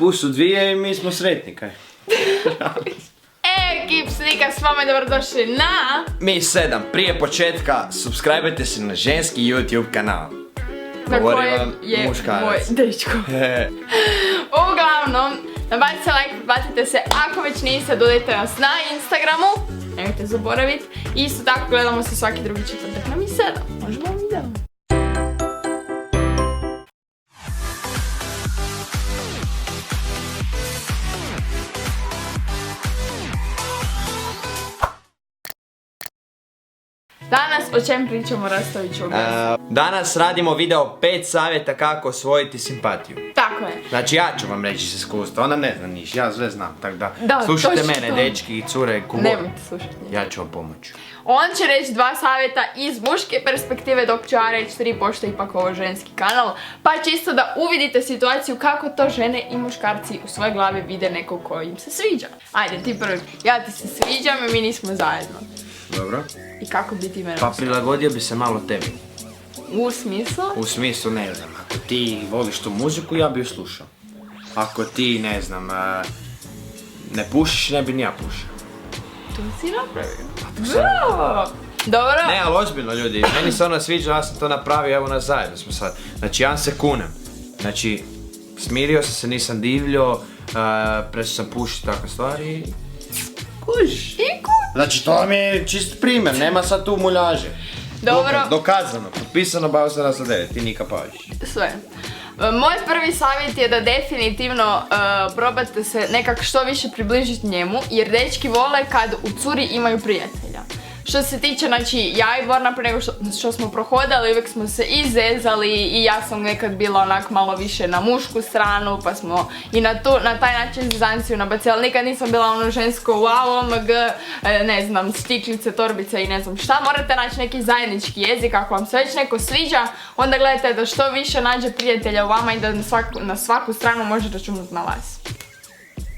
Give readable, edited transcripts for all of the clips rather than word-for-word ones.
Pusu dvije i mi smo sretni, kaj? Ekip Slika s vama, dobrodošli na... Mi 7, prije početka, subscribe-ajte se na ženski YouTube kanal. Na Govori kojem vam je muškarac. moj dečko. Uglavnom, nabacite like, pretplatite se, ako već niste, dodajte nas na Instagramu. Nemojte zaboraviti. I isto tako gledamo se svaki drugi četvrtak na Mi 7. Možemo vam video. Danas o čem pričamo, Rastović? Danas radimo video 5 savjeta kako osvojiti simpatiju. Tako je. Znači ja ću vam reći s iskustva, ona ne zna niš, ja sve znam, tako da Da, slušajte točno mene, to. dečki i cure, kugo. Nemojte slušati. Ja ću vam pomoći. On će reći 2 savjeta iz muške perspektive, dok ću ja reći 3, pošto je ipak ovo ženski kanal. Pa čisto da uvidite situaciju kako to žene i muškarci u svojoj glavi vide nekog ko im se sviđa. Ajde, ti prvi. Ja ti se sviđam i mi nismo zajedno. Dobro. I kako bi ti mene Pa osjećao? prilagodio bi se malo tebi. U smislu? U smislu, ne znam, ako ti voliš tu muziku, ja bi ju slušao. Ako ti, ne znam, ne pušiš, ne bi ni ja pušao. To si napravio. Bravo! Dobro. Ne, ali ozbiljno ljudi, meni se ono sviđa, ja sam to napravio, evo nas zajedno smo sad. Znači ja se kunem, znači smirio sam se, nisam divljio, prešao sam pušiti takve stvari. Kužiš. Znači to vam je čist primjer, nema sad tu muljaže. Dobro. Dokazano, potpisano, bao se nas 9, ti Nika Pavić. Sve. Moj prvi savjet je da definitivno probate se nekak što više približiti njemu, jer dečki vole kad u curi imaju prijatelja. Što se tiče, znači, ja i Borna prije nego što smo prohodali, uvijek smo se izezali i ja sam nekad bila onak malo više na mušku stranu, pa smo i na taj način zezanciju nabacili. Nikad nisam bila ono žensko wow, omg, ne znam, stiklice, torbice i ne znam šta. Morate naći neki zajednički jezik, ako vam se već neko sviđa, onda gledajte da što više nađe prijatelja u vama i da na svaku stranu može računati na vas.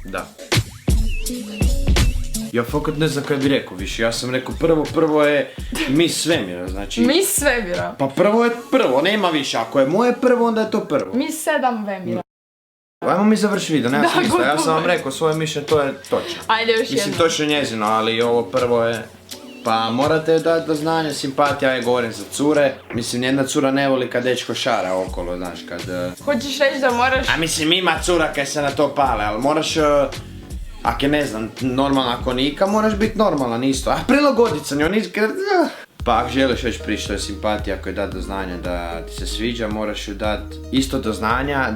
Da. Ja fakat ne znam kaj bi rekao više, ja sam rekao prvo je Miss Svemira, znači... Miss Svemira. Pa prvo je prvo, nema više, ako je moje prvo onda je to prvo. Miss 7 Vemira. Ajmo mi završi video, nema Da, smisla, ja gotovo sam vam je. rekao svoje mišljenje, to je točno. Ajde još Mislim, jedno. točno njezino, ali ovo prvo je... Pa morate dati do znanja, simpatija, ja govorim za cure. Mislim, nijedna cura ne voli kad dečko šara okolo, znaš, kad... Hoćeš reći da moraš... A mislim, ima cura kaj se na to pale, ali moraš... Ako je, ne znam, normalna konika, moraš biti normalan isto. A prilagodit se njoj, Pa ako želiš već pričati o simpatiji, ako je dati do znanja da ti se sviđa, moraš ju dati isto do znanja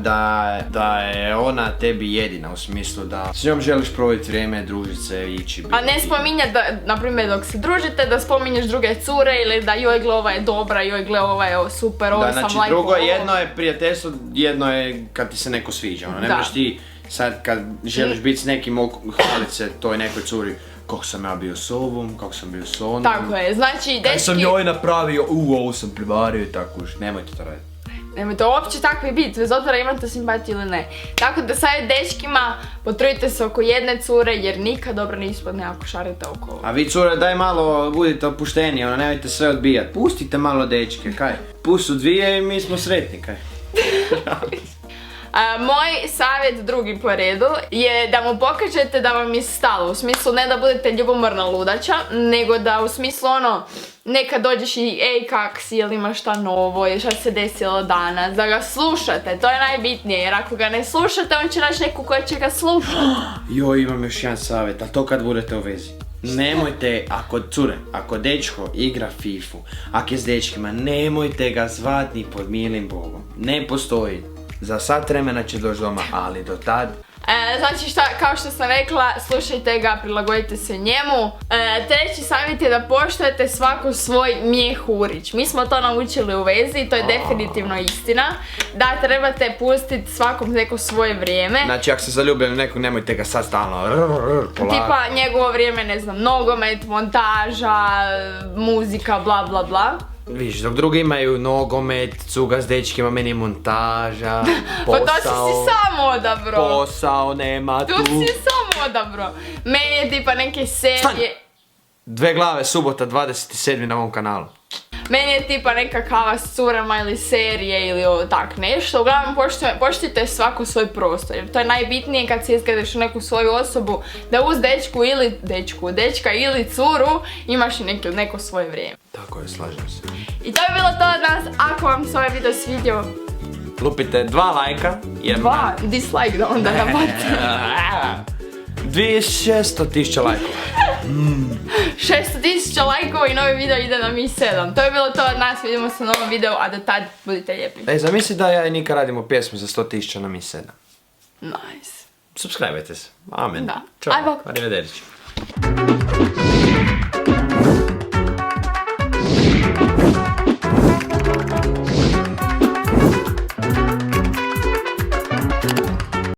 da je ona tebi jedina, u smislu da s njom želiš provesti vrijeme, družiti se, ići biti. A ne spominjati da, naprimjer, dok se družite, da spominješ druge cure ili da joj gle ova je dobra, joj gle ova je super, ovo Da, sam znači lajko, drugo, ovo. jedno je prijateljstvo, jedno je kad ti se neko sviđa, ono, ne Da. možeš ti sad kad želiš biti s nekim, hvalit se toj nekoj curi, kako sam ja bio s ovom, kako sam bio s onom. Tako je, znači, Kaj sam dečki, njoj napravio, ovo sam prevario i tako už, nemojte to raditi. nemojte uopće takvi biti, bez obzira imate simpatiju ili ne. Tako da sad dečkima potrudite se oko jedne cure, jer nikad dobro ne ispadne ako šarite okolo. A vi cure, daj malo, budite opušteni, ono, nemojte sve odbijat. Pustite malo dečke, kaj? Pusu dvije i mi smo sretni, kaj? Moj savjet drugi po redu je da mu pokažete da vam je stalo, u smislu ne da budete ljubomorna ludača, nego da u smislu ono, nekad dođeš i ej kak si, jel imaš šta novo, šta se desilo danas, da ga slušate, to je najbitnije, jer ako ga ne slušate, on će naći neku koja će ga slušati. Joj, imam još jedan savjet, a to kad budete u vezi. Nemojte, ako dečko igra Fifu, ako je s dečkima, nemojte ga zvat ni pod milim Bogom. Ne postoji. Za sat vremena će doći doma, ali do tad... Znači kao što sam rekla, slušajte ga, prilagodite se njemu. Treći savjet je da poštujete svako svoj mjehurić. Mi smo to naučili u vezi i to je definitivno istina. Da trebate pustiti svakom neko svoje vrijeme. Znači, ako se zaljubili u nekog, nemojte ga sad stalno polako. Tipa njegovo vrijeme, ne znam, nogomet, montaža, muzika, bla bla bla. Viš, dok drugi imaju nogomet, cuga s dečkima, meni je montaža, posao... Pa to si si sam odabro. Posao nema tu. Tu si sam odabro. Meni je tipa neke serije... Stani! 2 glave, subota, 27. na ovom kanalu. Meni je tipa neka kava s curama ili serije ili tak nešto. Uglavnom poštujte svako svoj prostor, jer to je najbitnije kad se izgledaš u neku svoju osobu, da uz dečka ili curu imaš i neko svoje vrijeme. Tako je, slažem se. I to je bilo to od nas. Ako vam se ovaj video svidio, Lupite 2 lajka. 2 dislike da onda nabacite. 600.000 lajkova. 600.000 lajkova i novi video ide na Mi 7. To je bilo to od nas, vidimo se u novom videu, a do tad budite lijepi. Zamisli da ja i Nika radimo pjesmu za 100.000 na Mi 7. Nice. Subscribe-ajte se. Amen. Da. Ćao. Aj, bok. Arrivederci.